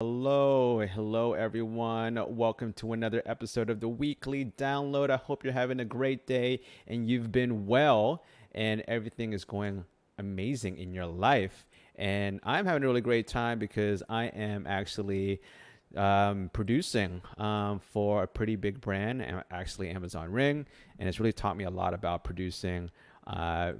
Hello everyone. Welcome to another episode of the weekly download. I hope you're having a great day and you've been well and everything is going amazing in your life. And I'm having a really great time because I am actually producing for a pretty big brand, actually Amazon Ring, and it's really taught me a lot about producing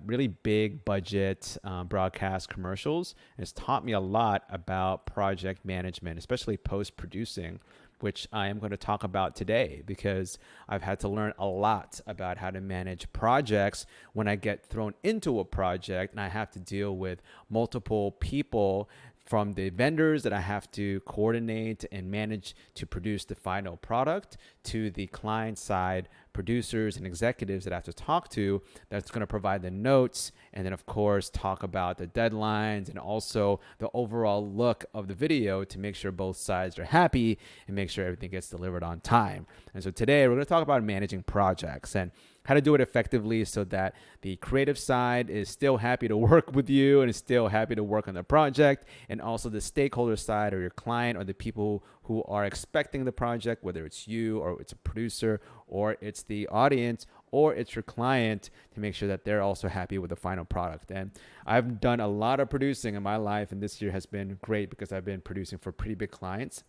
really big budget broadcast commercials. And it's taught me a lot about project management, especially post producing, which I am going to talk about today because I've had to learn a lot about how to manage projects when I get thrown into a project and I have to deal with multiple people from the vendors that I have to coordinate and manage to produce the final product to the client side producers and executives that I have to talk to that's going to provide the notes and then of course talk about the deadlines and also the overall look of the video to make sure both sides are happy and make sure everything gets delivered on time. And so today we're going to talk about managing projects and how to do it effectively so that the creative side is still happy to work with you and is still happy to work on the project, and also the stakeholder side or your client or the people who are expecting the project, whether it's you or it's a producer or it's the audience or it's your client, to make sure that they're also happy with the final product. And I've done a lot of producing in my life, and this year has been great because I've been producing for pretty big clients.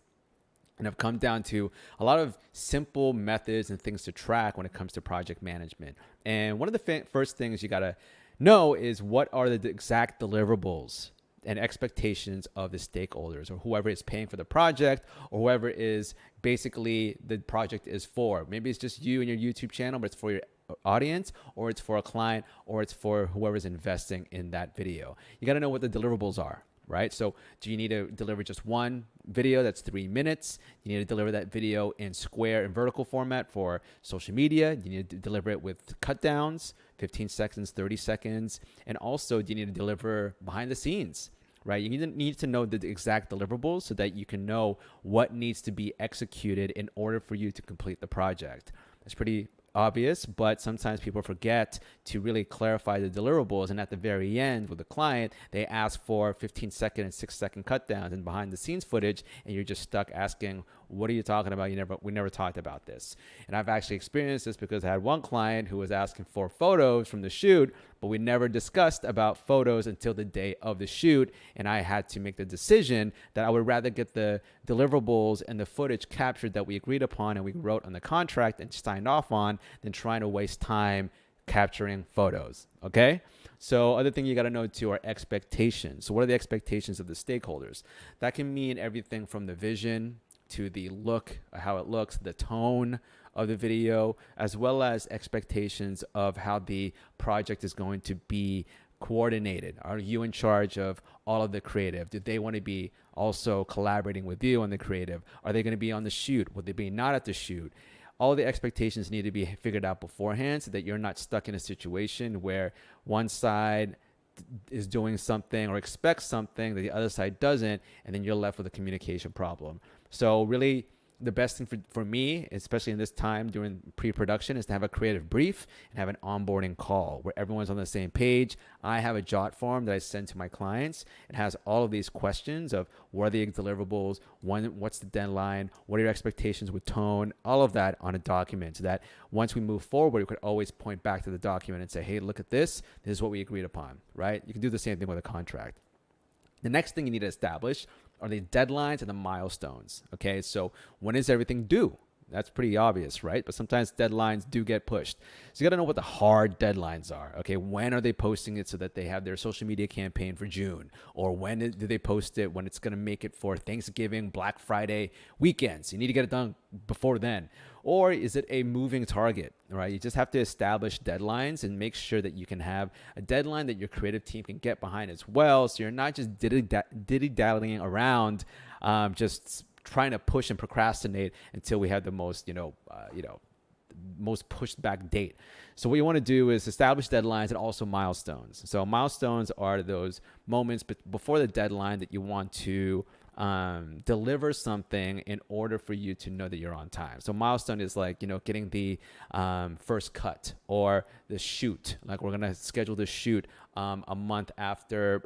And I've come down to a lot of simple methods and things to track when it comes to project management. And one of the first things you got to know is what are the exact deliverables and expectations of the stakeholders or whoever is paying for the project or whoever is basically the project is for. Maybe it's just you and your YouTube channel, but it's for your audience, or it's for a client, or it's for whoever's investing in that video. You got to know what the deliverables are. Right? So do you need to deliver just one video that's 3 minutes? You need to deliver that video in square and vertical format for social media. You need to deliver it with cut downs, 15 seconds, 30 seconds. And also, do you need to deliver behind the scenes? Right? You need to know the exact deliverables so that you can know what needs to be executed in order for you to complete the project. It's pretty obvious, but sometimes people forget to really clarify the deliverables. And at the very end with the client, they ask for 15-second and 6-second cut downs and behind the scenes footage. And you're just stuck asking, what are you talking about? We never talked about this. And I've actually experienced this because I had one client who was asking for photos from the shoot, but we never discussed about photos until the day of the shoot. And I had to make the decision that I would rather get the deliverables and the footage captured that we agreed upon and we wrote on the contract and signed off on than trying to waste time capturing photos. Okay. So other thing you got to know too are expectations. So what are the expectations of the stakeholders? That can mean everything from the vision to the look, how it looks, the tone of the video, as well as expectations of how the project is going to be coordinated. Are you in charge of all of the creative? Do they want to be also collaborating with you on the creative? Are they going to be on the shoot? Will they be not at the shoot? All the expectations need to be figured out beforehand so that you're not stuck in a situation where one side is doing something or expects something that the other side doesn't, and then you're left with a communication problem. So really, the best thing for me, especially in this time during pre-production, is to have a creative brief and have an onboarding call where everyone's on the same page. I have a jot form that I send to my clients. It has all of these questions of what are the deliverables, what's the deadline, what are your expectations with tone, all of that on a document so that once we move forward, we could always point back to the document and say, hey, look at this. This is what we agreed upon, right? You can do the same thing with a contract. The next thing you need to establish are the deadlines and the milestones. Okay, so when is everything due? That's pretty obvious, right? But sometimes deadlines do get pushed. So you got to know what the hard deadlines are. Okay, when are they posting it so that they have their social media campaign for June? Or when do they post it when it's going to make it for Thanksgiving, Black Friday weekends? You need to get it done before then. Or is it a moving target, right? You just have to establish deadlines and make sure that you can have a deadline that your creative team can get behind as well. So you're not just dilly-dallying around, just trying to push and procrastinate until we have the most pushed back date. So what you want to do is establish deadlines and also milestones. So milestones are those moments before the deadline that you want to deliver something in order for you to know that you're on time. So milestone is like, getting the first cut or the shoot. Like we're going to schedule the shoot a month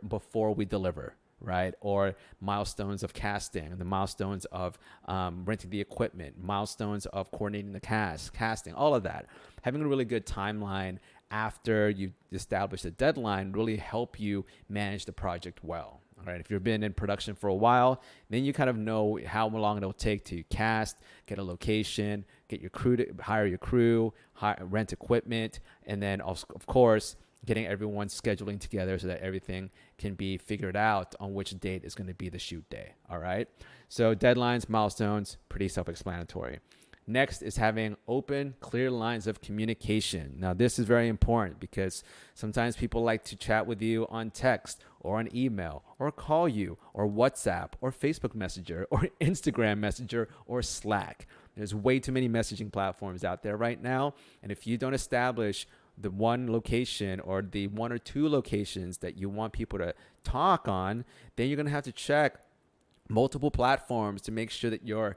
before we deliver. right? Or milestones of casting, the milestones of renting the equipment, milestones of coordinating the casting, all of that. Having a really good timeline after you establish a deadline really help you manage the project well. All right, if you've been in production for a while, then you kind of know how long it'll take to cast, get a location, get your crew to hire your crew, rent equipment, and then also, of course, getting everyone scheduling together so that everything can be figured out on which date is going to be the shoot day. All right. So deadlines, milestones, pretty self-explanatory. Next is having open, clear lines of communication. Now, this is very important because sometimes people like to chat with you on text or on email or call you or WhatsApp or Facebook Messenger or Instagram Messenger or Slack. There's way too many messaging platforms out there right now. And if you don't establish the one location or the one or two locations that you want people to talk on, then you're going to have to check multiple platforms to make sure that your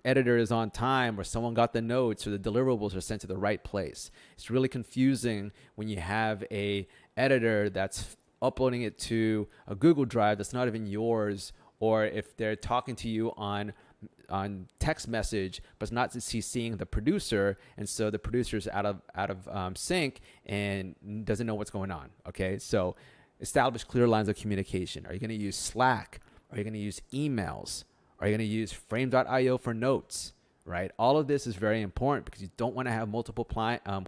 editor is on time or someone got the notes or the deliverables are sent to the right place. It's really confusing when you have a editor that's uploading it to a Google Drive that's not even yours, or if they're talking to you on text message but not seeing the producer, and so the producer's out of sync and doesn't know what's going on. Okay, so establish clear lines of communication. Are you going to use Slack? Are you going to use emails? Are you going to use frame.io for notes? Right? All of this is very important because you don't want to have multiple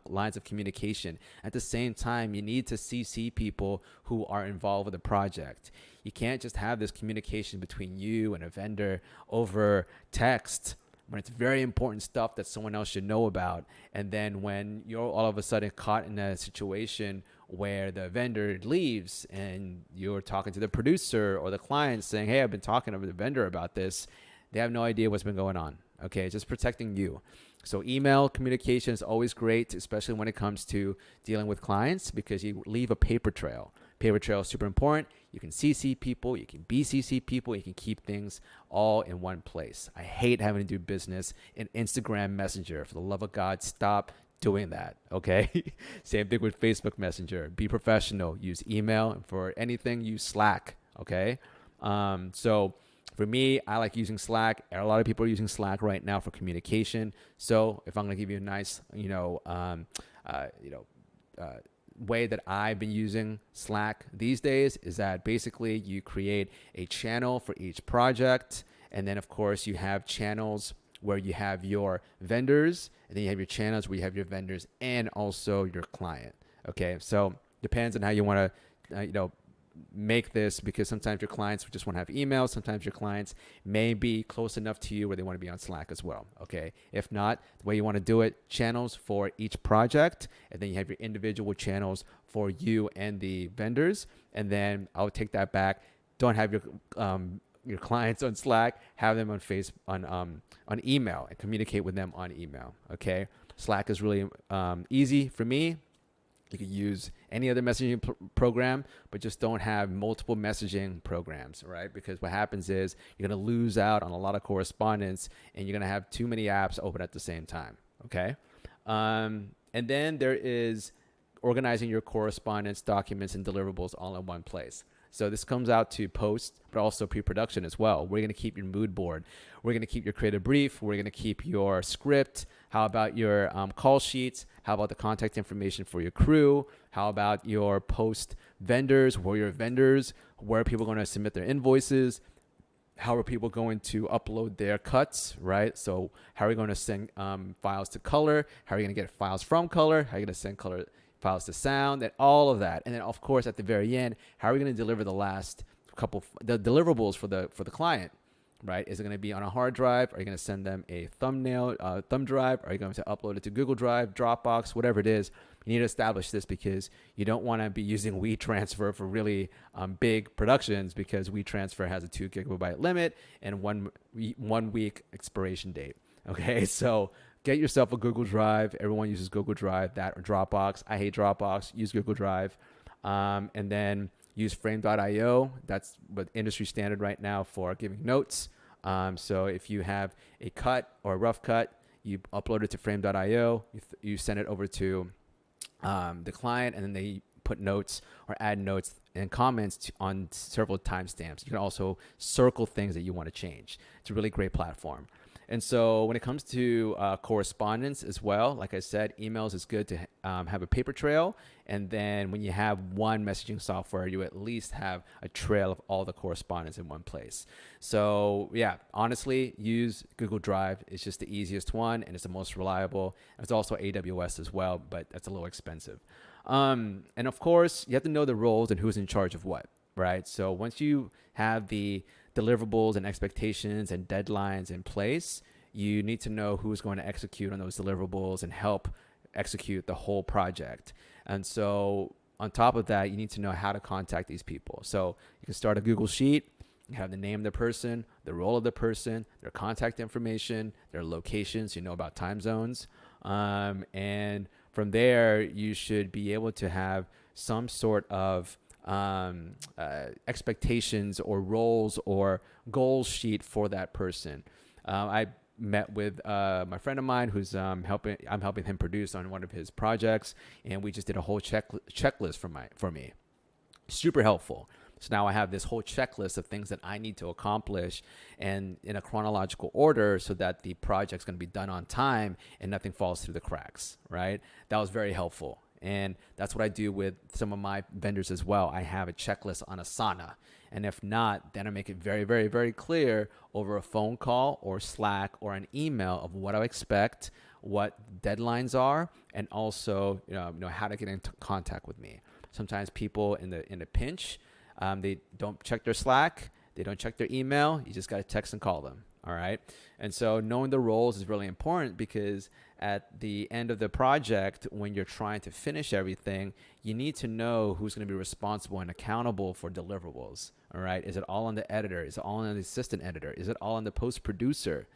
lines of communication. At the same time, you need to CC people who are involved with the project. You can't just have this communication between you and a vendor over text when it's very important stuff that someone else should know about. And then when you're all of a sudden caught in a situation where the vendor leaves and you're talking to the producer or the client saying, hey, I've been talking to the vendor about this, they have no idea what's been going on. Okay, just protecting you. So email communication is always great, especially when it comes to dealing with clients, because you leave a paper trail. Paper trail is super important. You can CC people, you can BCC people, you can keep things all in one place. I hate having to do business in Instagram Messenger. For the love of God, stop doing that, okay? Same thing with Facebook Messenger. Be professional. Use email. And for anything, use Slack, okay? So for me, I like using Slack. A lot of people are using Slack right now for communication. So if I'm going to give you a nice, way that I've been using Slack these days is that basically you create a channel for each project. And then, of course, you have channels where you have your vendors, and then you have your channels where you have your vendors and also your client. Okay, so depends on how you want to, make this, because sometimes your clients just want to have emails. Sometimes your clients may be close enough to you where they want to be on Slack as well. Okay, if not, the way you want to do it, channels for each project, and then you have your individual channels for you and the vendors. And then I'll take that back. Don't have your clients on Slack, have them on email and communicate with them on email. Okay, Slack is really easy for me. You could use any other messaging program, but just don't have multiple messaging programs, right? Because what happens is you're going to lose out on a lot of correspondence, and you're going to have too many apps open at the same time, okay? And then there is organizing your correspondence, documents, and deliverables all in one place. So this comes out to post, but also pre-production as well. We're going to keep your mood board. We're going to keep your creative brief. We're going to keep your script. How about your call sheets? How about the contact information for your crew? How about your post vendors? Where are your vendors? Where are people going to submit their invoices? How are people going to upload their cuts, right? So how are we going to send files to color? How are you going to get files from color? How are you going to send color files to sound, and all of that? And then, of course, at the very end, how are we going to deliver the last couple, the deliverables for the client, right? Is it going to be on a hard drive? Are you going to send them a thumb drive? Are you going to upload it to Google Drive, Dropbox, whatever it is? You need to establish this, because you don't want to be using WeTransfer for really big productions, because WeTransfer has a 2 gigabyte limit and one week expiration date. Okay, so get yourself a Google Drive. Everyone uses Google Drive, that or Dropbox. I hate Dropbox. Use Google Drive. And then use frame.io. That's what industry standard right now for giving notes. So if you have a cut or a rough cut, you upload it to frame.io. You send it over to the client, and then they put notes or add notes and comments on several timestamps. You can also circle things that you want to change. It's a really great platform. And so when it comes to correspondence as well, like I said, emails is good to have a paper trail. And then when you have one messaging software, you at least have a trail of all the correspondence in one place. So yeah, honestly, use Google Drive. It's just the easiest one and it's the most reliable. It's also AWS as well, but that's a little expensive. And of course, you have to know the roles and who's in charge of what, right? So once you have the deliverables and expectations and deadlines in place, you need to know who's going to execute on those deliverables and help execute the whole project. And so on top of that, you need to know how to contact these people. So you can start a Google Sheet. You have the name of the person, the role of the person, their contact information, their locations, you know about time zones. And from there, you should be able to have some sort of expectations or roles or goals sheet for that person. I met with my friend of mine who's I'm helping him produce on one of his projects, and we just did a whole checklist for me. Super helpful. So now I have this whole checklist of things that I need to accomplish and in a chronological order so that the project's going to be done on time and nothing falls through the cracks, right? That was very helpful. And that's what I do with some of my vendors as well. I have a checklist on Asana. And if not, then I make it very, very, very clear over a phone call or Slack or an email of what I expect, what deadlines are, and also how to get into contact with me. Sometimes people in a pinch, they don't check their Slack, they don't check their email. You just got to text and call them. All right. And so knowing the roles is really important because at the end of the project, when you're trying to finish everything, you need to know who's going to be responsible and accountable for deliverables. All right. Is it all on the editor? Is it all on the assistant editor? Is it all on the post producer?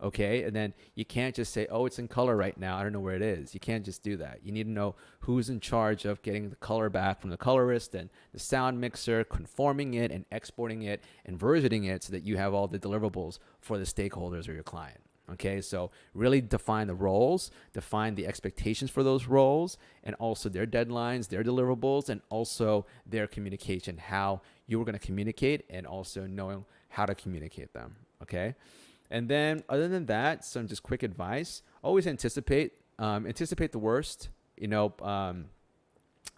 Okay. And then you can't just say, oh, it's in color right now. I don't know where it is. You can't just do that. You need to know who's in charge of getting the color back from the colorist and the sound mixer, conforming it and exporting it and versioning it so that you have all the deliverables for the stakeholders or your client. Okay. So really define the roles, define the expectations for those roles, and also their deadlines, their deliverables, and also their communication, how you were going to communicate and also knowing how to communicate them. Okay. And then other than that, some just quick advice, always anticipate the worst. I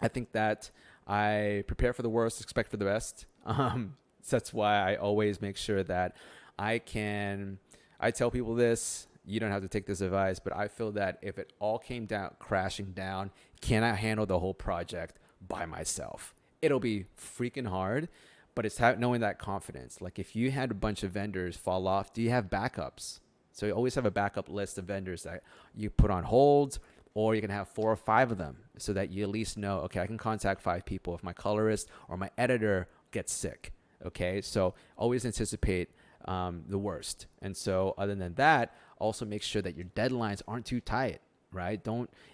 think that I prepare for the worst, expect for the best. So that's why I always make sure that I tell people this, you don't have to take this advice, but I feel that if it all came down, crashing down, can I handle the whole project by myself? It'll be freaking hard. But it's knowing that confidence. Like if you had a bunch of vendors fall off, do you have backups? So you always have a backup list of vendors that you put on hold, or you can have 4 or 5 of them so that you at least know, okay, I can contact 5 people if my colorist or my editor gets sick. Okay, so always anticipate the worst. And so other than that, also make sure that your deadlines aren't too tight, right?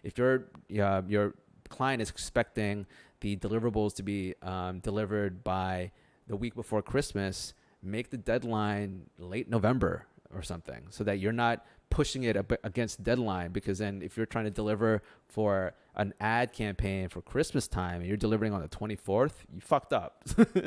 If your client is expecting the deliverables to be delivered by the week before Christmas, make the deadline late November or something so that you're not pushing it against deadline, because then if you're trying to deliver for an ad campaign for Christmas time and you're delivering on the 24th, you fucked up.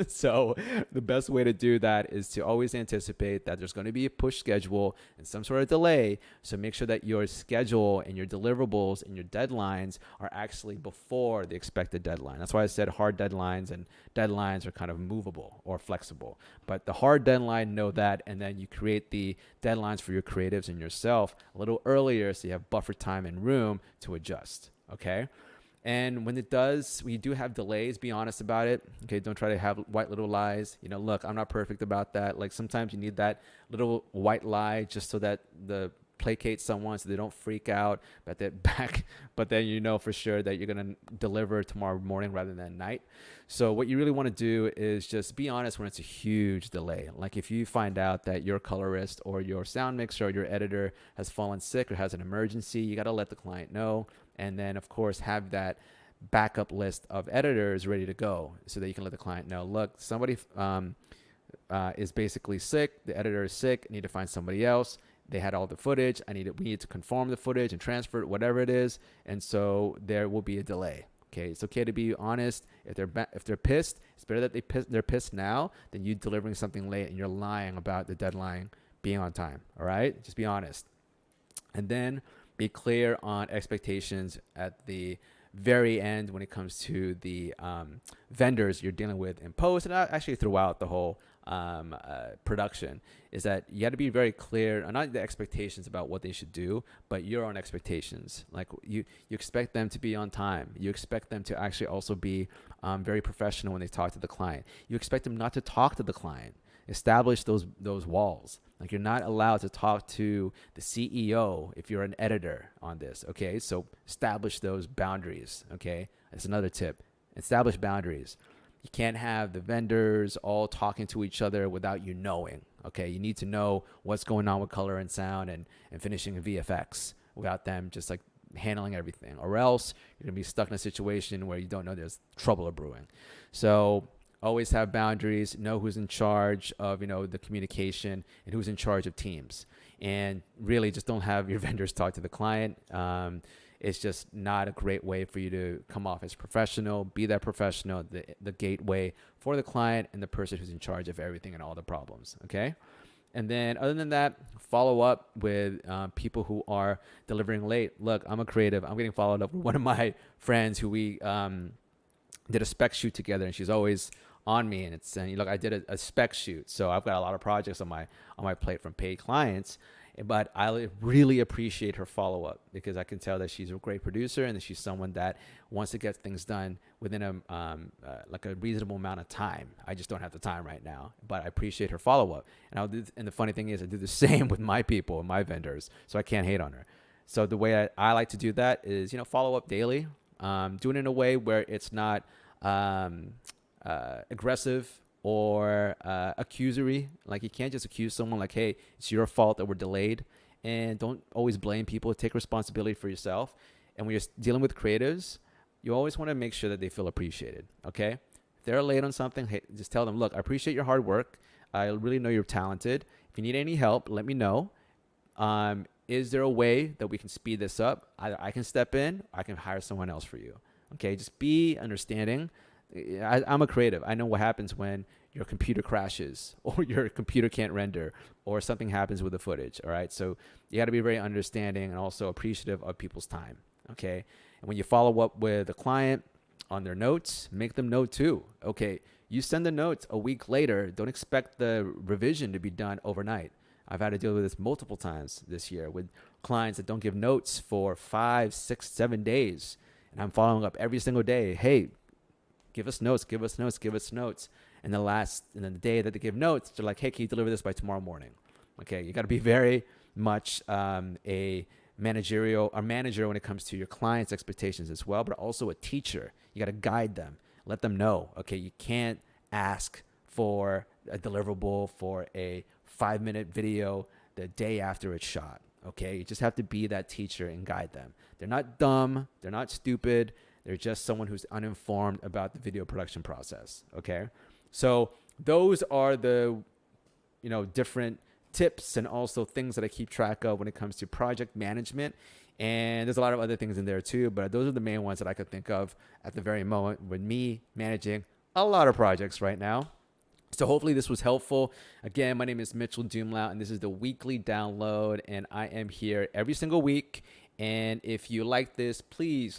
So the best way to do that is to always anticipate that there's going to be a push schedule and some sort of delay. So make sure that your schedule and your deliverables and your deadlines are actually before the expected deadline. That's why I said hard deadlines, and deadlines are kind of movable or flexible. But the hard deadline, know that, and then you create the deadlines for your creatives and yourself a little earlier so you have buffer time and room to adjust. Okay. And when you do have delays, be honest about it. Okay. Don't try to have white little lies. Look, I'm not perfect about that. Like sometimes you need that little white lie just so that placate someone so they don't freak out, but then for sure that you're going to deliver tomorrow morning rather than night. So what you really want to do is just be honest when it's a huge delay. Like if you find out that your colorist or your sound mixer or your editor has fallen sick or has an emergency, you got to let the client know. And then of course have that backup list of editors ready to go so that you can let the client know, look, somebody is basically sick. The editor is sick. I need to find somebody else. They had all the footage. We need to conform the footage and transfer it, whatever it is. And so there will be a delay. Okay, it's okay to be honest. If they're pissed, it's better that they're pissed now than you delivering something late and you're lying about the deadline being on time. All right, just be honest, and then be clear on expectations at the very end when it comes to the vendors you're dealing with in post and actually throughout the whole production. Is that you got to be very clear on not the expectations about what they should do, but your own expectations. Like you expect them to be on time. You expect them to actually also be very professional when they talk to the client. You expect them not to talk to the client. Establish those walls. Like you're not allowed to talk to the CEO if you're an editor on this. Okay, so establish those boundaries. Okay, that's another tip. Establish boundaries. You can't have the vendors all talking to each other without you knowing. Okay, you need to know what's going on with color and sound and finishing VFX without them just like handling everything, or else you're gonna be stuck in a situation where you don't know there's trouble brewing. So always have boundaries. Know who's in charge of the communication and who's in charge of teams, and really just don't have your vendors talk to the client. It's just not a great way for you to come off as professional. Be that professional, the gateway for the client and the person who's in charge of everything and all the problems. Okay. And then other than that, follow up with people who are delivering late. Look, I'm a creative. I'm getting followed up with one of my friends who we did a spec shoot together, and she's always on me. And it's saying, look, I did a spec shoot, so I've got a lot of projects on my plate from paid clients. But I really appreciate her follow-up because I can tell that she's a great producer and that she's someone that wants to get things done within like a reasonable amount of time. I just don't have the time right now, but I appreciate her follow-up. And the funny thing is I do the same with my people and my vendors, so I can't hate on her. So the way I like to do that is, follow up daily, do it in a way where it's not aggressive or accusory. Like you can't just accuse someone like, hey, it's your fault that we're delayed. And don't always blame people. Take responsibility for yourself. And when you're dealing with creatives, you always want to make sure that they feel appreciated. Okay, if they're late on something, hey, just tell them, look, I appreciate your hard work. I really know you're talented. If you need any help, let me know. Is there a way that we can speed this up? Either I can step in, or I can hire someone else for you. Okay, just be understanding. I'm a creative. I know what happens when your computer crashes or your computer can't render or something happens with the footage. All right. So you got to be very understanding and also appreciative of people's time. Okay. And when you follow up with a client on their notes, make them know too. Okay. You send the notes a week later. Don't expect the revision to be done overnight. I've had to deal with this multiple times this year with clients that don't give notes for 5, 6, 7 days. And I'm following up every single day. Hey, give us notes. And the day that they give notes, they're like, hey, can you deliver this by tomorrow morning? Okay, you got to be very much a manager when it comes to your clients' expectations as well, but also a teacher. You got to guide them, let them know, okay, you can't ask for a deliverable for a 5-minute video the day after it's shot. Okay, you just have to be that teacher and guide them. They're not dumb. They're not stupid. They're just someone who's uninformed about the video production process. Okay. So those are the, different tips and also things that I keep track of when it comes to project management. And there's a lot of other things in there too, but those are the main ones that I could think of at the very moment with me managing a lot of projects right now. So hopefully this was helpful. Again, my name is Mitchel Dumlao, and this is the weekly download, and I am here every single week. And if you like this, please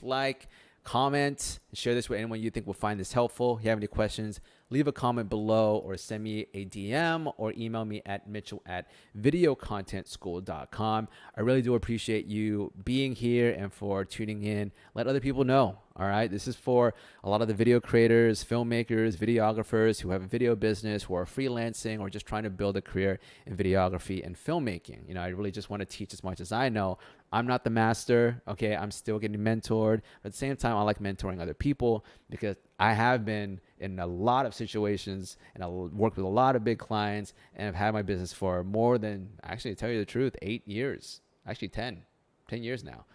comment, share this with anyone you think will find this helpful. If you have any questions, leave a comment below or send me a DM or email me at mitchell@videoccontentschool.com. I really do appreciate you being here and for tuning in. Let other people know. All right. This is for a lot of the video creators, filmmakers, videographers who have a video business, who are freelancing or just trying to build a career in videography and filmmaking. I really just want to teach as much as I know. I'm not the master. Okay. I'm still getting mentored. But at the same time, I like mentoring other people because I have been in a lot of situations and I worked with a lot of big clients and I've had my business for more than, actually, to tell you the truth, 8 years, actually 10 years now.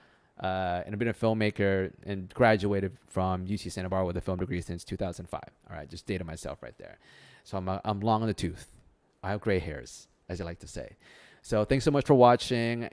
And I've been a filmmaker and graduated from UC Santa Barbara with a film degree since 2005. All right, just dated myself right there. So I'm long on the tooth. I have gray hairs, as I like to say. So thanks so much for watching.